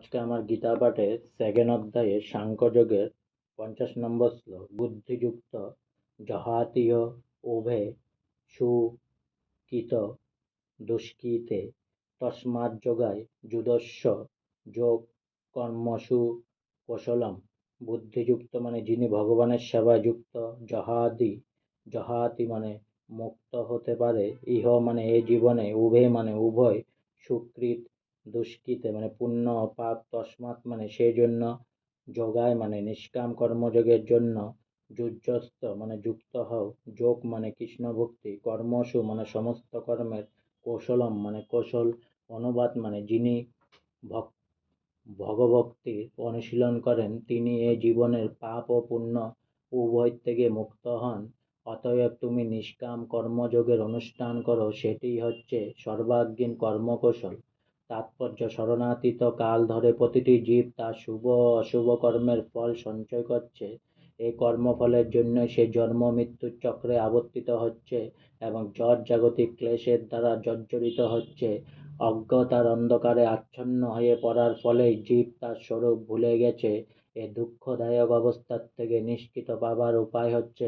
আজকে আমার গীতা পাঠে সেকেন্ড অধ্যায়ে সাংখ্যযোগের 50 নম্বর শ্লোক। বুদ্ধিযুক্ত জহাতিয় উভে সুকৃত দুষ্কৃতে তস্মাৎ যোগায় যুদস্য যোগ কর্মসু কৌশলম। বুদ্ধিযুক্ত মানে যিনি ভগবানের সেবায় যুক্ত, জহাতি মানে মুক্ত হতে পারে, ইহ মানে এই জীবনে, উভে মানে উভয়, সুকৃত দুষ্কৃতে মানে পুণ্য ও পাপ, তস্মাৎ মানে সেই জন্য, যোগায় মানে নিষ্কাম কর্মযোগের জন্য, যুজস্ত মানে যুক্ত হও, যোগ মানে কৃষ্ণ ভক্তি, কর্মসু মানে সমস্ত কর্মের, কৌশলম মানে কৌশল, অনুবাদ মানে যিনি ভগভক্তির অনুশীলন করেন তিনি এই জীবনের পাপ ও পুণ্য উভয় থেকে মুক্ত হন। অতএব তুমি নিষ্কাম কর্মযোগের অনুষ্ঠান করো, সেটিই হচ্ছে সর্বাঙ্গীন কর্মকৌশল। তাৎপর্য: শরণাতীত কাল ধরে প্রতিটি জীব তার শুভ অশুভ কর্মের ফল সঞ্চয় করছে। এই কর্মফলের জন্যই সে জন্ম মৃত্যুর চক্রে আবর্তিত হচ্ছে এবং জড় জাগতিক ক্লেশের দ্বারা জর্জরিত হচ্ছে। অজ্ঞতার অন্ধকারে আচ্ছন্ন হয়ে পড়ার ফলেই জীব তার স্বরূপ ভুলে গেছে। এই দুঃখদায়ক অবস্থার থেকে নিষ্কৃত পাবার উপায় হচ্ছে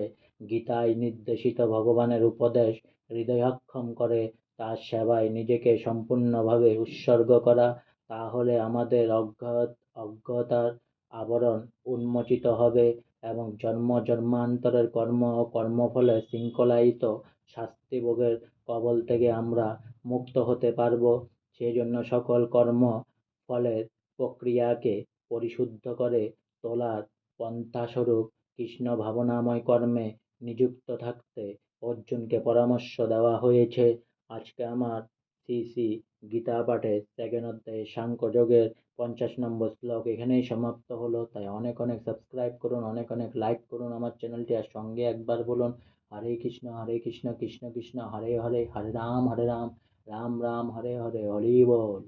গীতায় নির্দেশিত ভগবানের উপদেশ হৃদয়ঙ্গম করে তার সেবায় নিজেকে সম্পূর্ণভাবে উৎসর্গ করা। তাহলে আমাদের অজ্ঞতার আবরণ উন্মোচিত হবে এবং জন্ম জন্মান্তরের কর্ম ও কর্মফলের শৃঙ্খলায়িত শাস্তিভোগের কবল থেকে আমরা মুক্ত হতে পারব। সেজন্য সকল কর্ম ফলের প্রক্রিয়াকে পরিশুদ্ধ করে তোলার পন্থাস্বরূপ কৃষ্ণ ভাবনাময় কর্মে নিযুক্ত থাকতে অর্জুনকে পরামর্শ দেওয়া হয়েছে। আজকে আমার শ্রী শ্রী গীতা পাঠের সেকেন্ড অধ্যায়ে সাংখ্যযোগের 50 নম্বর শ্লোক এখানেই সমাপ্ত হলো। তাই অনেক অনেক সাবস্ক্রাইব করুন, অনেক অনেক লাইক করুন আমার চ্যানেলটি, আর সঙ্গে একবার বলুন হরে কৃষ্ণ কৃষ্ণ কৃষ্ণ হরে হরে, হরে রাম রাম রাম হরে হরে, হরি বল।